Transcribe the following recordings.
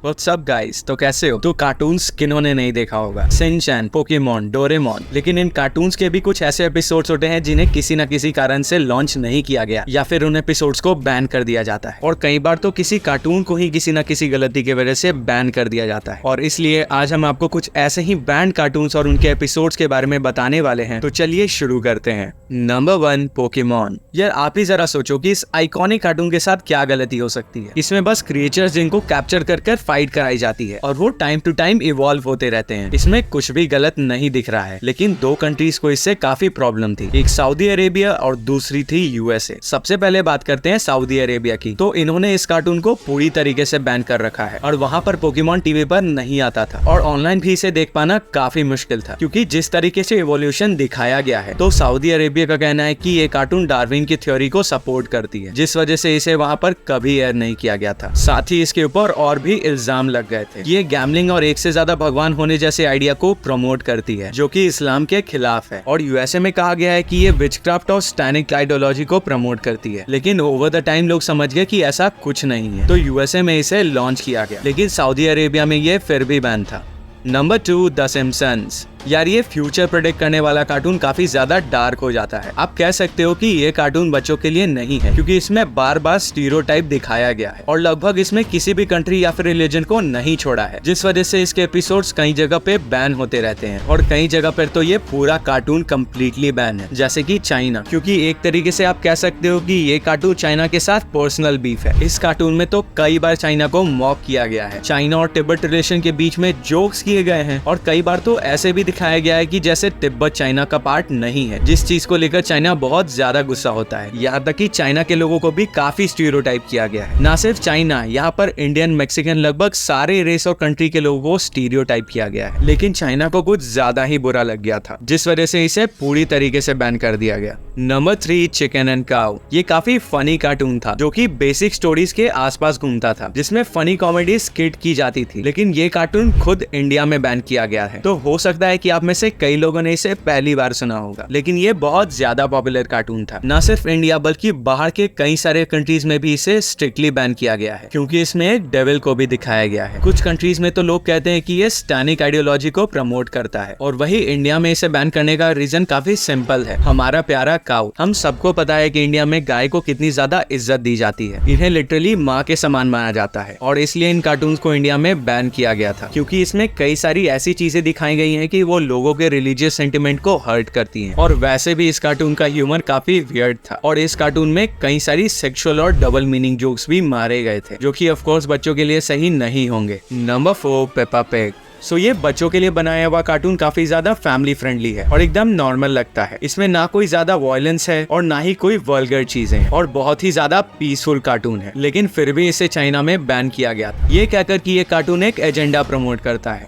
What's up guys, तो कैसे हो? तो कार्टून्स किन्होंने नहीं देखा होगा, शिन चैन, पोकेमोन, डोरेमोन। लेकिन इन कार्टून्स के भी कुछ ऐसे एपिसोड्स होते हैं जिन्हें किसी न किसी कारण से लॉन्च नहीं किया गया या फिर उन एपिसोड्स को बैन कर दिया जाता है। और कई बार तो किसी कार्टून को ही किसी न किसी गलती की वजह से बैन कर दिया जाता है। और इसलिए आज हम आपको कुछ ऐसे ही बैंड कार्टून्स और उनके एपिसोड्स के बारे में बताने वाले हैं। तो चलिए शुरू करते हैं। Number 1, Pokemon. यार आप ही जरा सोचो कि इस आइकॉनिक कार्टून के साथ क्या गलती हो सकती है। इसमें बस क्रिएचर्स जिनको कैप्चर कर फाइट कराई जाती है और वो टाइम टू टाइम इवॉल्व होते रहते हैं। इसमें कुछ भी गलत नहीं दिख रहा है, लेकिन दो कंट्रीज को इससे काफी प्रॉब्लम थी। एक सऊदी अरेबिया और दूसरी थी यूएसए। सबसे पहले बात करते हैं सऊदी अरेबिया की। तो इन्होंने इस कार्टून को पूरी तरीके से बैन कर रखा है और वहाँ पर पोकेमोन टीवी पर नहीं आता था और ऑनलाइन भी इसे देख पाना काफी मुश्किल था, क्योंकि जिस तरीके से इवोल्यूशन दिखाया गया है। तो सऊदी अरेबिया का कहना है कि ये कार्टून डार्विन की थ्योरी को सपोर्ट करती है, जिस वजह से इसे वहाँ पर कभी एयर नहीं किया गया था। साथ ही इसके ऊपर और भी इल्जाम लग गए थे। ये गैम्बलिंग और एक से ज्यादा भगवान होने जैसे आइडिया को प्रमोट करती है, जो कि इस्लाम के खिलाफ है। और यूएसए में कहा गया है कि ये विचक्राफ्ट और सैटेनिक आइडियोलॉजी को प्रमोट करती है। लेकिन ओवर द टाइम लोग समझ गए कि ऐसा कुछ नहीं है, तो यूएसए में इसे लॉन्च किया गया, लेकिन सऊदी अरेबिया में ये फिर भी बैन था। Number 2, the Simpsons. यार ये फ्यूचर प्रेडिक्ट करने वाला कार्टून काफी ज्यादा डार्क हो जाता है। आप कह सकते हो कि ये कार्टून बच्चों के लिए नहीं है, क्योंकि इसमें बार बार स्टीरियोटाइप दिखाया गया है और लगभग इसमें किसी भी कंट्री या फिर रिलीजन को नहीं छोड़ा है, जिस वजह से इसके एपिसोड्स कई जगह पे बैन होते रहते हैं और कई जगह पर तो ये पूरा कार्टून कम्प्लीटली बैन है, जैसे कि चाइना। क्योंकि एक तरीके से आप कह सकते हो कि ये कार्टून चाइना के साथ पर्सनल बीफ है। इस कार्टून में तो कई बार चाइना को मॉक किया गया है। चाइना और तिब्बत रिलेशन के बीच में जोक्स किए गए हैं और कई बार तो ऐसे भी दिखाया गया है कि जैसे तिब्बत चाइना का पार्ट नहीं है, जिस चीज को लेकर चाइना बहुत ज्यादा गुस्सा होता है। यहाँ तक कि चाइना के लोगों को भी काफी स्टीरियोटाइप किया गया है। ना सिर्फ चाइना, यहाँ पर इंडियन, मैक्सिकन, लगभग सारे रेस और कंट्री के लोगों को स्टीरियोटाइप किया गया है। लेकिन चाइना को कुछ ज्यादा ही बुरा लग गया था, जिस वजह से इसे पूरी तरीके से बैन कर दिया गया। नंबर 3, चिकन एंड काऊ। ये काफी फनी कार्टून था, जो कि बेसिक स्टोरीज के आसपास घूमता था, जिसमें फनी कॉमेडी स्किट की जाती थी। लेकिन ये कार्टून खुद इंडिया में बैन किया गया है, तो हो सकता है कि आप में से कई लोगों ने इसे पहली बार सुना होगा। लेकिन ये बहुत ज्यादा पॉपुलर कार्टून था। न सिर्फ इंडिया बल्कि बाहर के कई सारे कंट्रीज में भी इसे स्ट्रिक्टली बैन किया गया है, क्योंकि इसमें एक डेविल को भी दिखाया गया है। कुछ कंट्रीज में तो लोग कहते हैं कि ये सैटेनिक आइडियोलॉजी को प्रमोट करता है, और वही इंडिया में इसे बैन करने का रीजन काफी सिंपल है, हमारा प्यारा काऊ। हम सबको पता है कि इंडिया में गाय को कितनी ज्यादा इज्जत दी जाती है। इन्हें लिटरली माँ के समान माना जाता है, और इसलिए इन कार्टून को इंडिया में बैन किया गया था, क्योंकि इसमें कई सारी ऐसी चीजें दिखाई गई हैं कि वो लोगों के रिलीजियस सेंटिमेंट को हर्ट करती हैं। और वैसे भी इस कार्टून का ह्यूमर काफी वियर्ड था, और इस कार्टून में कई सारी सेक्सुअल और डबल मीनिंग जोक्स भी मारे गए थे, जो कि ऑफ कोर्स बच्चों के लिए सही नहीं होंगे। Number 4, Peppa pig. ये बच्चों के लिए बनाया हुआ कार्टून काफी ज्यादा फैमिली फ्रेंडली है और एकदम नॉर्मल लगता है। इसमें ना कोई ज्यादा वायलेंस है और ना ही कोई वल्गर चीजें हैं, और बहुत ही ज्यादा पीसफुल कार्टून है। लेकिन फिर भी इसे चाइना में बैन किया गया था, ये कहकर कि ये कार्टून एक एजेंडा प्रमोट करता है,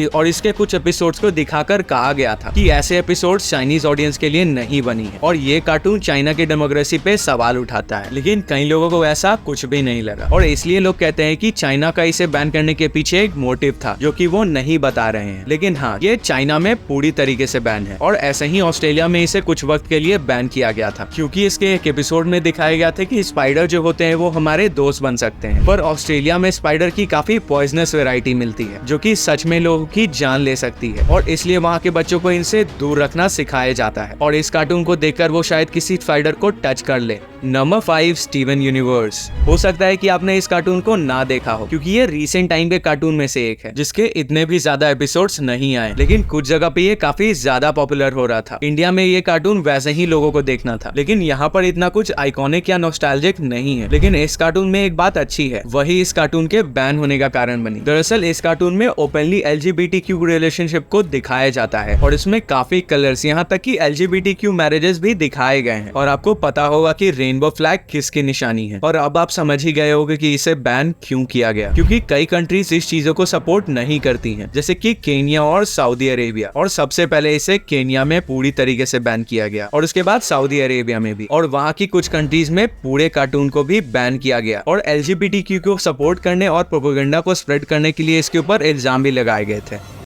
और इसके कुछ एपिसोड्स को दिखाकर कहा गया था कि ऐसे एपिसोड्स चाइनीज ऑडियंस के लिए नहीं बनी है, और ये कार्टून चाइना की डेमोक्रेसी पे सवाल उठाता है। लेकिन कई लोगों को ऐसा कुछ भी नहीं लगा, और इसलिए लोग कहते हैं कि चाइना का इसे बैन करने के पीछे एक मोटिव था, जो कि वो नहीं बता रहे हैं। लेकिन हाँ, ये चाइना में पूरी तरीके से बैन है, और ऐसे ही ऑस्ट्रेलिया में इसे कुछ वक्त के लिए बैन किया गया था, क्योंकि इसके एक एपिसोड में दिखाया गया था कि स्पाइडर जो होते हैं वो हमारे दोस्त बन सकते हैं। पर ऑस्ट्रेलिया में स्पाइडर की काफी पॉइजनस वैरायटी मिलती है, जो कि सच में लोगों की जान ले सकती है, और इसलिए वहाँ के बच्चों को इनसे दूर रखना सिखाया जाता है, और इस कार्टून को देखकर वो शायद किसी स्पाइडर को टच कर ले। Number 5, Steven universe. हो सकता है कि आपने इस कार्टून को ना देखा हो, क्योंकि ये रीसेंट टाइम के कार्टून में से एक है जिसके इतने भी ज्यादा एपिसोड्स नहीं आए, लेकिन कुछ जगह पे ये काफी ज्यादा पॉपुलर हो रहा था। इंडिया में ये कार्टून वैसे ही लोगों को देखना था, लेकिन यहाँ पर इतना कुछ आइकॉनिक या नॉस्टैल्जिक नहीं है। लेकिन इस कार्टून में एक बात अच्छी है, वही इस कार्टून के बैन होने का कारण बनी। दरअसल इस कार्टून में ओपनली LGBTQ रिलेशनशिप को दिखाया जाता है, और इसमें काफी कलर्स, यहाँ तक कि LGBTQ मैरिजेस भी दिखाए गए हैं। और आपको पता होगा कि रेनबो फ्लैग किसकी निशानी है, और अब आप समझ ही गए होंगे कि इसे बैन क्यों किया गया, क्योंकि कई कंट्रीज इस चीजों को सपोर्ट नहीं करती हैं, जैसे कि केन्या और सऊदी अरेबिया। और सबसे पहले इसे केन्या में पूरी तरीके से बैन किया गया, और उसके बाद सऊदी अरेबिया में भी, और वहाँ की कुछ कंट्रीज में पूरे कार्टून को भी बैन किया गया। और LGBTQ को सपोर्ट करने और प्रोपेगेंडा को स्प्रेड करने के लिए इसके ऊपर इल्जाम भी लगाए गए थे।